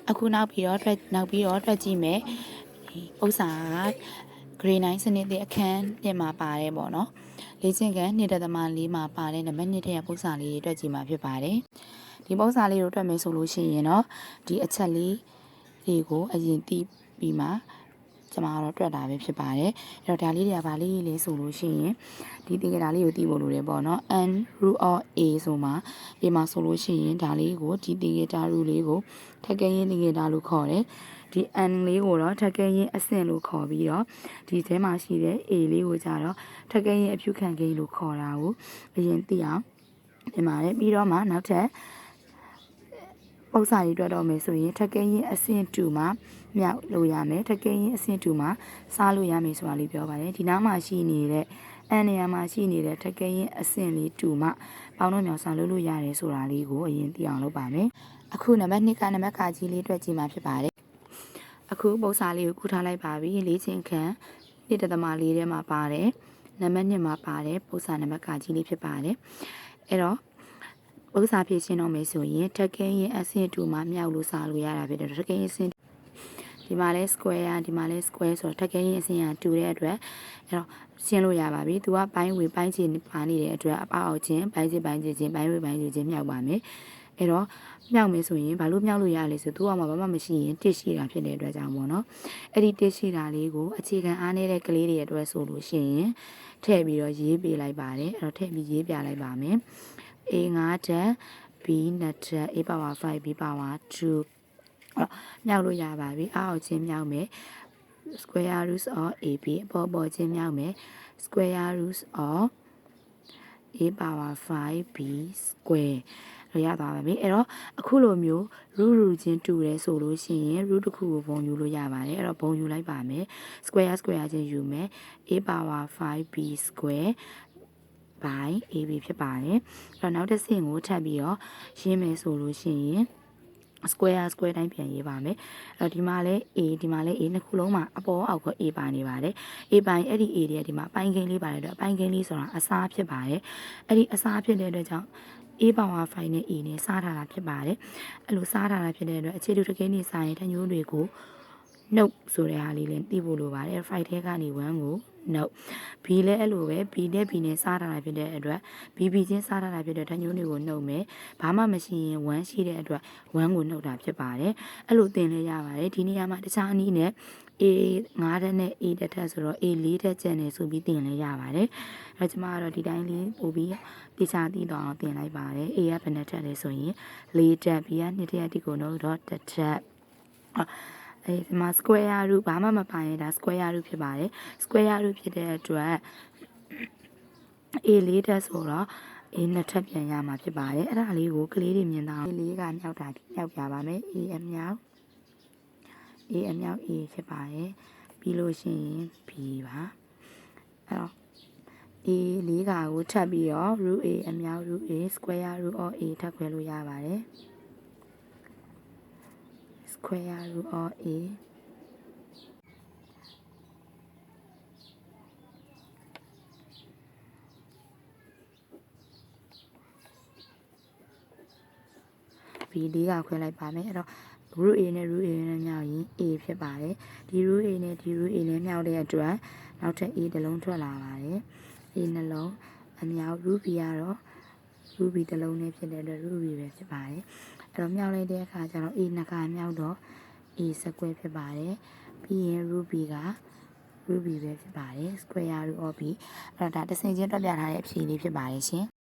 အခုနောက်ပြီးတော့တွက်ကြည့်မယ်ဥစ္စာgrade 9စနစ်တဲ့အခန်း1မှာပါတယ်ပေါ့နော်လေ့ကျင့်ခန်း 2.4 မှာပါတယ်နံပါတ်2ထဲကပုံစံလေးတွေတွက်ကြည့်မှာဖြစ်ပါတယ်ဒီပုံစံလေးကိုတွက်မယ်ဆိုလို့ရှိရင်တော့ဒီအချက်လေးတွေကိုအရင်သိပြီးမှကျွန်မကတော့တွက်တာပဲဖြစ်ပါတယ်အဲ့တော့ဒါလေးတွေကဘာလေးလဲဆိုလို့ရှိရင်ဒီသင်္ကေတလေးကိုသိဖို့လိုတယ်ပေါ့နော် n root of a ဆိုမှာဒီမှာဆိုလို့ရှိရင်ဒါလေးကိုဒီသင်္ကေတ root လေးကိုထပ်ကဲရင်းသင်္ကေတလို့ခေါ်တယ်ဒီ n လေးကိုတော့ထပ်ကဲရင်းအဆင့်လို့ခေါ်ပြီးတော့ဒီထဲမှာရှိတဲ့ a လေးကိုကြတော့ထပ်ကဲရင်းအဖြူခံကိန်းလို့ခေါ်တာကိုအရင်သိအောင်ဒီမှာလည်းပြီးတော့မှနောက်ထပ်ပုံစံတွေတွက်တော့မယ်ဆိုရင်ထက်ကင်းရင်အဆင့်2မှာမြောက်လို့ရမယ်ထက်ကင်းရင်အဆင့်2မှာစားလို့ရမယ်ဆိုတာလေးပြောပါတယ်ဒီနားမှာရှိနေတဲ့နေရာမှာရှိနေတဲ့ထက်ကင်းရင်အဆင့်လေး2မှာပေါင်းတော့မြောက်စားလို့ရတယ်ဆိုတာလေးကိုအရင်သိအောင်လုပ်ပါမယ်အခုနံပါတ်2ကနံပါတ်ခါကြီးလေးတွက်ကြည့်မှာဖြစ်ပါတယ်အခုပုံစံလေးကိုကူထားလိုက်ပါပြီလေ့ကျင့်ခန်း1.4ထဲမှာပါတယ်နံပါတ်2မှာပါတယ်ပုံစံနံပါတ်ခါကြီးလေးဖြစ်ပါတယ်အဲ့တော့ဥစ္စာဖြည့်ရှင်းတော့မယ်ဆိုရင်ထက်ကင်းရင်အဆင့်2မှာမြောက်လို့စားလို့ရတာဖြစ်တယ်ထက်ကင်းရင်အဆင့်ဒီမှာလဲ square ဒီမှာလဲ square ဆိုတော့ထက်ကင်းရင်အဆင့်ကတူတဲ့အတွက်အဲ့တော့ရှင်းလို့ရပါပြီသူကပိုင်းဝေပိုင်းချင်ပါနေတဲ့အတွက်အပေါက်ချင်းပိုင်းချင်းပိုင်းချင်းပိုင်းဝေပိုင်းချင်းမြောက်ပါမယ်အဲ့တော့မြောက်မယ်ဆိုရင်ဘာလို့မြောက်လို့ရလဲဆိုသူကမှဘာမှမရှိရင်တစ်ရှိတာဖြစ်တဲ့အတွက်ကြောင့်ပေါ့နော်အဲ့ဒီတစ်ရှိတာလေးကိုအခြေခံအားနေတဲ့ကလေးတွေအတွက်ဆိုလို့ရှိရင်ထည့်ပြီးတော့ရေးပေးလိုက်ပါတယ်အဲ့တော့ထည့်ပြီးရေးပြလိုက်ပါမယ်A 5တက် B 2တက် A power 5 B power 2မြောက်လို့ရပါပြီအောက်ချင်းမြောက်မယ် square root of AB အပေါ်ချင်းမြောက်မယ် square root of A power 5 B square ရသွားပါပြီအဲ့တော့အခုလိုမျိုး root ချင်းတူတယ်ဆိုလို့ရှိရင် root တစ်ခုကိုပုံယူလို့ရပါတယ်အဲ့တော့ပုံယူလိုက်ပါမယ် square ချင်းယူမယ် A power 5 B square by AB ဖြစ်ပါတယ်အဲ့တော့နောက်တစ်ဆင့်ကိုထပ်ပြီးတော့ရှင်းမယ်ဆိုလို့ရှိရင် square တိုင်းပြန်ရေးပါမယ်အဲ့တော့ဒီမှာလဲ A ဒီမှာလဲ A နှစ်ခုလုံးမှာအပေါ်အောက်က A ပါနေပါတယ် A ပိုင်းအဲ့ဒီ A တွေကဒီမှာပိုင်းကိန်းလေးပါတယ်တော့ပိုင်းကိန်းလေးဆိုတာအစားဖြစ်ပါတယ်အဲ့ဒီအစားဖြစ်တဲ့အတွက်ကြောင့်A power 5နဲ့ A နဲ့စားထားတာဖြစ်ပါတယ်အဲ့လိုစားထားတာဖြစ်တဲ့အတွက်အခြေတူတကိန်းနေစားရင်တညိုးတွေကိုနှုတ်ဆိုတဲ့ဟာလေးလည်းသိဖို့လိုပါတယ် 5 ထဲကနေ1ကိုနှုတ် B လည်းအဲ့လိုပဲ B နဲ့ B နဲ့စားထားတာဖြစ်တဲ့အတွက် BB ချင်းစားထားတာဖြစ်တဲ့ဓာတ်ညိုးတွေကိုနှုတ်မယ်ဘာမှမရှိရင်1ရှိတဲ့အတွက်1ကိုနှုတ်တာဖြစ်ပါတယ်အဲ့လိုသင်လဲရပါတယ်ဒီနေရာမှာတခြားအနည်းနဲ့ A 5တက်နဲ့ A တက်ထက်ဆိုတော့ A 4တက်ကျန်နေဆိုပြီးသင်လဲရပါတယ်အဲ့ကျွန်မကတော့ဒီတိုင်းလေးပို့ပြီးတခြားသိတော့အောင်သင်လိုက်ပါတယ် A ကဘယ်နှတက်လဲဆိုရင်4တက် B က2တက်ဒီကိုနှုတ်တော့တစ်တက်ဒီမှာ square root ဘာမှမပါရင်ဒါ square root ဖြစ်ပါတယ် square root ဖြစ်တဲ့အတွက် A 4တက်ဆိုတော့ A 2ထပ်ပြန်ရမှာဖြစ်ပါတယ်အဲ့ဒါလေးကိုကလေးတွေမြင်တော့ A 4ကမြောက်ပြပါမယ် A အမြောက် A ဖြစ်ပါတယ်ပြီးလို့ရှိရင် B ပါအဲ့တော့ A 4ကကိုထပ်ပြီးတော့ root A အမြောက် root A square root of A ထပ်ခွဲလို့ရပါတယ် square root of A B 4ကခွဲလိုက်ပါမယ်အဲ့တော့ root A နဲ့ root A နဲ့မြောက်ရင် A ဖြစ်ပါတယ်ဒီ root A နဲ့ဒီ root A နဲ့မြောက်တဲ့အတွက်နောက်ထပ် A တစ်လုံးထွက်လာပါတယ် A နှလုံးအမြောက် root B ကတော့ root B တစ်လုံးနဲ့ဖြစ်တဲ့အတွက် root B ပဲဖြစ်ပါတယ်အဲ့တော့မြောက်လိုက်တဲ့အခါကျတော့ A နှစ်ခါမြောက်တော့ A square ဖြစ်ပါတယ်ပြီးရင် root B က root B ပဲဖြစ်ပါတယ် square root of B အဲ့တော့ဒါတစ်ဆင့်ချင်းတွက်ပြထားတဲ့အဖြေလေးဖြစ်ပါတယ်ရှင်